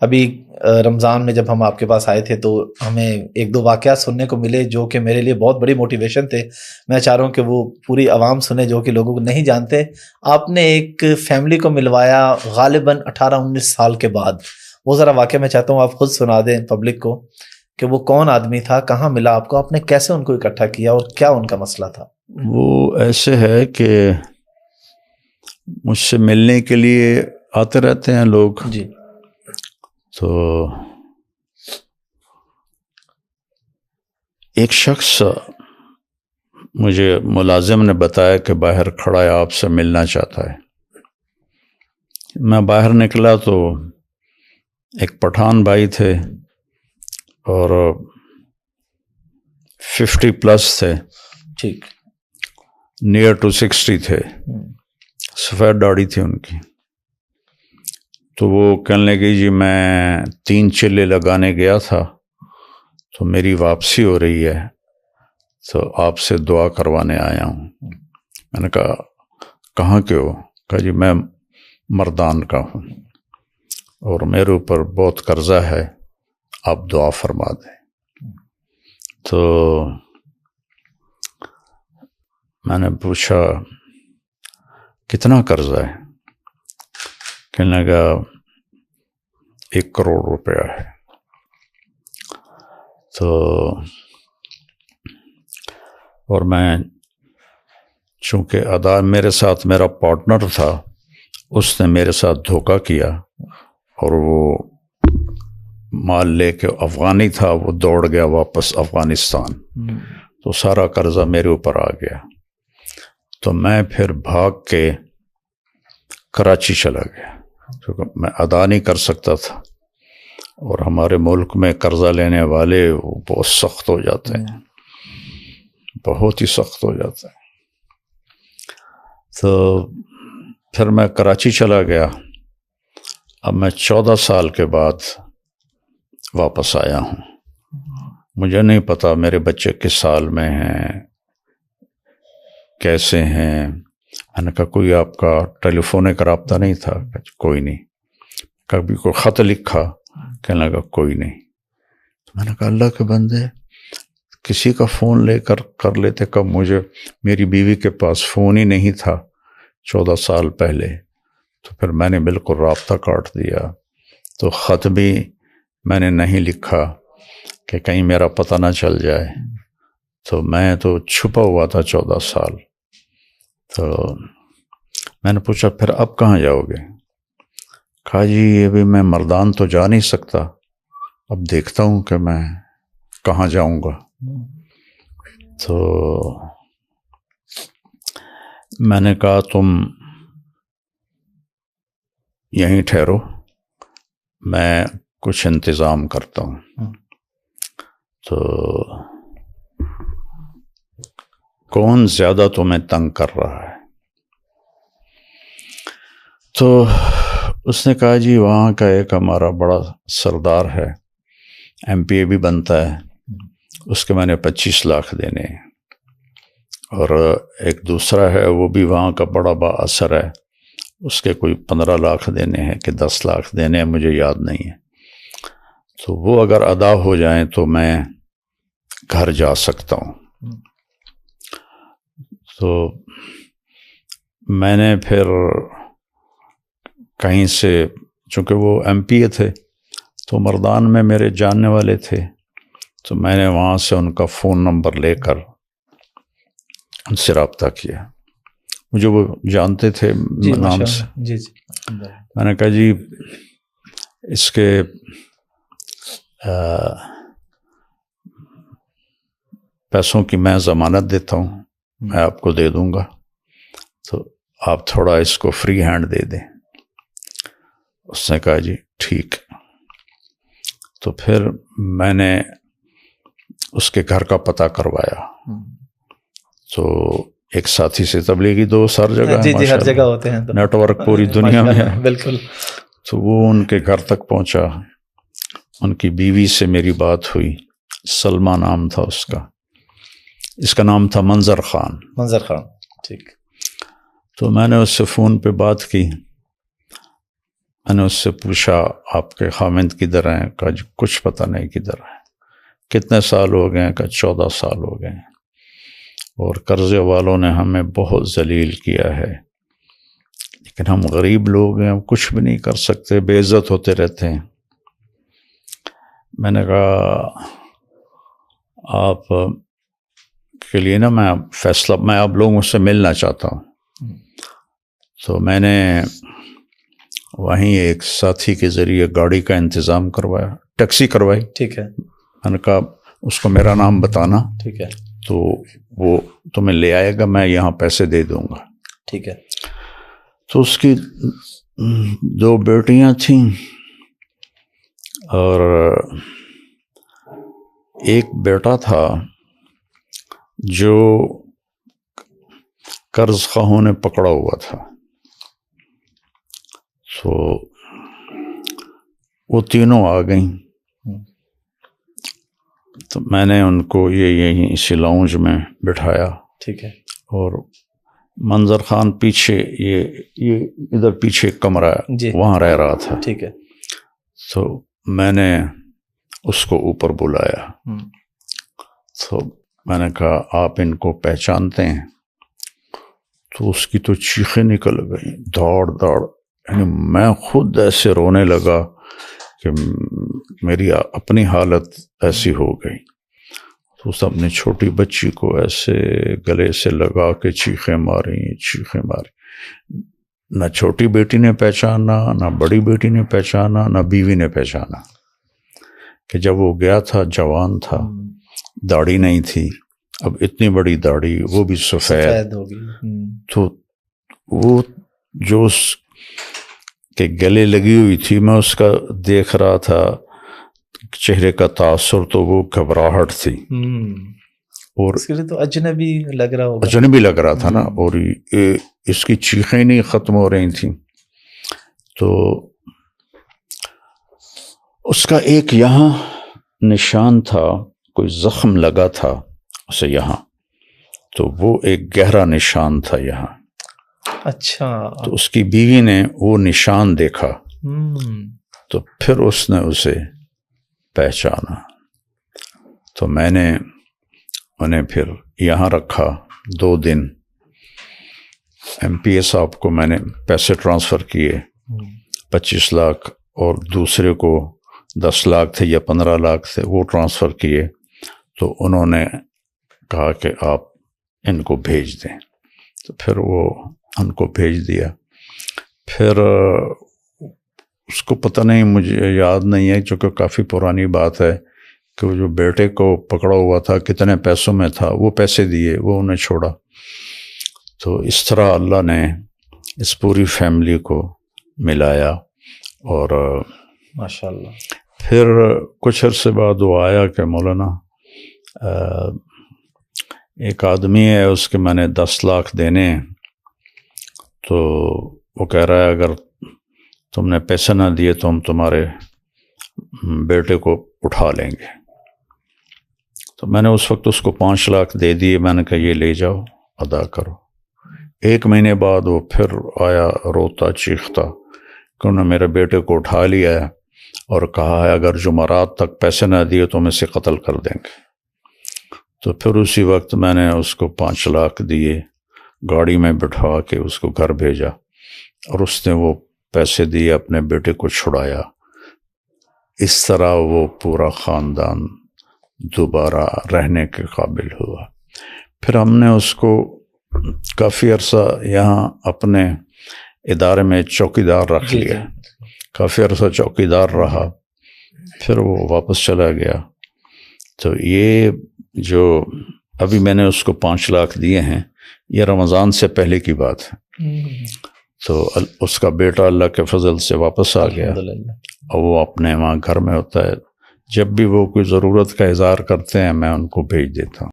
ابھی رمضان میں جب ہم آپ کے پاس آئے تھے تو ہمیں ایک دو واقعات سننے کو ملے جو کہ میرے لیے بہت بڑی موٹیویشن تھے. میں چاہ رہا ہوں کہ وہ پوری عوام سنے جو کہ لوگوں کو نہیں جانتے. آپ نے ایک فیملی کو ملوایا غالباً 18-19 سال کے بعد. وہ ذرا واقعہ میں چاہتا ہوں آپ خود سنا دیں پبلک کو کہ وہ کون آدمی تھا, کہاں ملا آپ کو, آپ نے کیسے ان کو اکٹھا کیا اور کیا ان کا مسئلہ تھا. وہ ایسے ہے کہ مجھ سے ملنے کے لیے آتے رہتے ہیں لوگ. جی. تو ایک شخص مجھے ملازم نے بتایا کہ باہر کھڑا ہے, آپ سے ملنا چاہتا ہے. میں باہر نکلا تو ایک پٹھان بھائی تھے اور 50+ تھے, ٹھیک, نیئر ٹو 60 تھے, سفید داڑھی تھی ان کی. تو وہ کہنے لگے جی میں 3 چلے لگانے گیا تھا تو میری واپسی ہو رہی ہے تو آپ سے دعا کروانے آیا ہوں. میں نے کہا کہاں کے ہو؟ کہا جی میں مردان کا ہوں اور میرے اوپر بہت قرضہ ہے, آپ دعا فرما دیں. تو میں نے پوچھا کتنا قرضہ ہے؟ کہنے لگا 1 کروڑ روپیہ ہے. تو اور میں چونکہ ادا میرے ساتھ میرا پارٹنر تھا, اس نے میرے ساتھ دھوکہ کیا اور وہ مال لے کے افغانی تھا, وہ دوڑ گیا واپس افغانستان. تو سارا قرضہ میرے اوپر آ گیا. تو میں پھر بھاگ کے کراچی چلا گیا کیونکہ میں ادا نہیں کر سکتا تھا, اور ہمارے ملک میں قرضہ لینے والے وہ بہت سخت ہو جاتے ہیں, بہت ہی سخت ہو جاتے ہیں. تو پھر میں کراچی چلا گیا. اب میں 14 سال کے بعد واپس آیا ہوں. مجھے نہیں پتا میرے بچے کس سال میں ہیں, کیسے ہیں. میں نے کہا کوئی آپ کا ٹیلی فونک رابطہ نہیں تھا؟ کوئی نہیں. کبھی کوئی خط لکھا؟ کہنے لگا کوئی نہیں. میں نے کہا اللہ کے بندے کسی کا فون لے کر لیتے. کب مجھے میری بیوی کے پاس فون ہی نہیں تھا 14 سال پہلے, تو پھر میں نے بالکل رابطہ کاٹ دیا. تو خط بھی میں نے نہیں لکھا کہ کہیں میرا پتہ نہ چل جائے. تو میں تو چھپا ہوا تھا 14 سال. تو میں نے پوچھا پھر اب کہاں جاؤ گے؟ کہا جی ابھی میں مردان تو جا نہیں سکتا, اب دیکھتا ہوں کہ میں کہاں جاؤں گا. تو میں نے کہا تم یہیں ٹھہرو, میں کچھ انتظام کرتا ہوں. تو کون زیادہ تمہیں تنگ کر رہا ہے؟ تو اس نے کہا جی وہاں کا ایک ہمارا بڑا سردار ہے, MP بھی بنتا ہے, اس کے میں نے 25 لاکھ دینے ہیں. اور ایک دوسرا ہے وہ بھی وہاں کا بڑا با اثر ہے, اس کے کوئی 15 لاکھ دینے ہیں کہ 10 لاکھ دینے ہیں, مجھے یاد نہیں ہے. تو وہ اگر ادا ہو جائیں تو میں گھر جا سکتا ہوں. تو میں نے پھر کہیں سے, چونکہ وہ MP تھے تو مردان میں میرے جاننے والے تھے, تو میں نے وہاں سے ان کا فون نمبر لے کر ان سے رابطہ کیا. مجھے وہ جانتے تھے نام سے. جی. میں نے کہا جی اس کے پیسوں کی میں ضمانت دیتا ہوں, میں آپ کو دے دوں گا, تو آپ تھوڑا اس کو فری ہینڈ دے دیں. اس نے کہا جی ٹھیک. تو پھر میں نے اس کے گھر کا پتہ کروایا. تو ایک ساتھی سے تبلیغی دوست ہر جگہ جی ہر جگہ ہوتے ہیں, نیٹ ورک پوری دنیا میں ہے. بالکل. تو وہ ان کے گھر تک پہنچا. ان کی بیوی سے میری بات ہوئی, سلمہ نام تھا اس کا, اس کا نام تھا منظر خان. ٹھیک. تو میں نے اس سے فون پہ بات کی. میں نے اس سے پوچھا آپ کے خامند کدھر ہیں؟ کہا جی کچھ پتہ نہیں کدھر ہے۔ کتنے سال ہو گئے ہیں؟ کہا 14 سال ہو گئے ہیں، اور قرضے والوں نے ہمیں بہت ذلیل کیا ہے، لیکن ہم غریب لوگ ہیں، ہم کچھ بھی نہیں کر سکتے، بے عزت ہوتے رہتے ہیں۔ میں نے کہا آپ کے لیے نا میں فیصلہ، میں آپ لوگوں سے ملنا چاہتا ہوں۔ تو میں نے وہیں ایک ساتھی کے ذریعے گاڑی کا انتظام کروایا، ٹیکسی کروائی۔ ٹھیک ہے۔ میں نے کہا اس کو میرا نام بتانا، ٹھیک ہے، تو وہ تمہیں لے آئے گا، میں یہاں پیسے دے دوں گا۔ ٹھیک ہے۔ تو اس کی 2 بیٹیاں تھیں اور ایک بیٹا تھا جو قرض خواہوں نے پکڑا ہوا تھا۔ تو وہ تینوں آ گئیں، تو میں نے ان کو یہیں اسی لاؤنج میں بٹھایا۔ ٹھیک ہے۔ اور منظر خان پیچھے، یہ ادھر پیچھے ایک کمرہ ہے، جی، وہاں رہ رہا تھا۔ ٹھیک ہے۔ تو میں نے اس کو اوپر بلایا، تو میں نے کہا آپ ان کو پہچانتے ہیں؟ تو اس کی تو چیخیں نکل گئیں، دوڑ، یعنی میں خود ایسے رونے لگا کہ میری اپنی حالت ایسی ہو گئی۔ تو اس اپنی چھوٹی بچی کو ایسے گلے سے لگا کے چیخیں ماری۔ نہ چھوٹی بیٹی نے پہچانا، نہ بڑی بیٹی نے پہچانا، نہ بیوی نے پہچانا کہ جب وہ گیا تھا جوان تھا، داڑھی نہیں تھی، اب اتنی بڑی داڑھی، وہ بھی سفید ہوگی۔ تو وہ جو اس کے گلے لگی ہوئی تھی، میں اس کا دیکھ رہا تھا چہرے کا تاثر، تو وہ گھبراہٹ تھی، اور اس کے لیے تو اجنبی لگ رہا ہوگا، اجنبی لگ رہا تھا نا، اور اس کی چیخیں نہیں ختم ہو رہی تھیں۔ تو اس کا ایک یہاں نشان تھا، کوئی زخم لگا تھا اسے یہاں، تو وہ ایک گہرا نشان تھا یہاں۔ اچھا۔ تو اس کی بیوی نے وہ نشان دیکھا، تو پھر اس نے اسے پہچانا۔ تو میں نے انہیں پھر یہاں رکھا 2 دن۔ ایم پی اے صاحب کو میں نے پیسے ٹرانسفر کیے، 25 لاکھ، اور دوسرے کو 10 لاکھ تھے یا 15 لاکھ تھے، وہ ٹرانسفر کیے۔ تو انہوں نے کہا کہ آپ ان کو بھیج دیں، تو پھر وہ ان کو بھیج دیا۔ پھر اس کو پتہ نہیں، مجھے یاد نہیں ہے چونکہ کافی پرانی بات ہے، کہ وہ جو بیٹے کو پکڑا ہوا تھا کتنے پیسوں میں تھا، وہ پیسے دیے، وہ انہیں چھوڑا۔ تو اس طرح اللہ نے اس پوری فیملی کو ملایا، اور ماشاءاللہ۔ پھر کچھ عرصے بعد وہ آیا کہ مولانا ایک آدمی ہے، اس کے میں نے 10 لاکھ دینے ہیں، تو وہ کہہ رہا ہے اگر تم نے پیسے نہ دیے تو ہم تمہارے بیٹے کو اٹھا لیں گے۔ تو میں نے اس وقت اس کو 5 لاکھ دے دیے، میں نے کہا یہ لے جاؤ، ادا کرو۔ 1 مہینے بعد وہ پھر آیا روتا چیختا کہ انہوں نے میرے بیٹے کو اٹھا لیا ہے، اور کہا ہے اگر جمعرات تک پیسے نہ دیے تو ہم اسے قتل کر دیں گے۔ تو پھر اسی وقت میں نے اس کو 5 لاکھ دیے، گاڑی میں بٹھا کے اس کو گھر بھیجا، اور اس نے وہ پیسے دیے، اپنے بیٹے کو چھڑایا۔ اس طرح وہ پورا خاندان دوبارہ رہنے کے قابل ہوا۔ پھر ہم نے اس کو کافی عرصہ یہاں اپنے ادارے میں چوکیدار رکھ لیا، کافی عرصہ چوکیدار رہا، پھر وہ واپس چلا گیا۔ تو یہ جو ابھی میں نے اس کو 5 لاکھ دیے ہیں، یہ رمضان سے پہلے کی بات ہے۔ تو اس کا بیٹا اللہ کے فضل سے واپس آ گیا، اور وہ اپنے وہاں گھر میں ہوتا ہے۔ جب بھی وہ کوئی ضرورت کا اظہار کرتے ہیں میں ان کو بھیج دیتا ہوں۔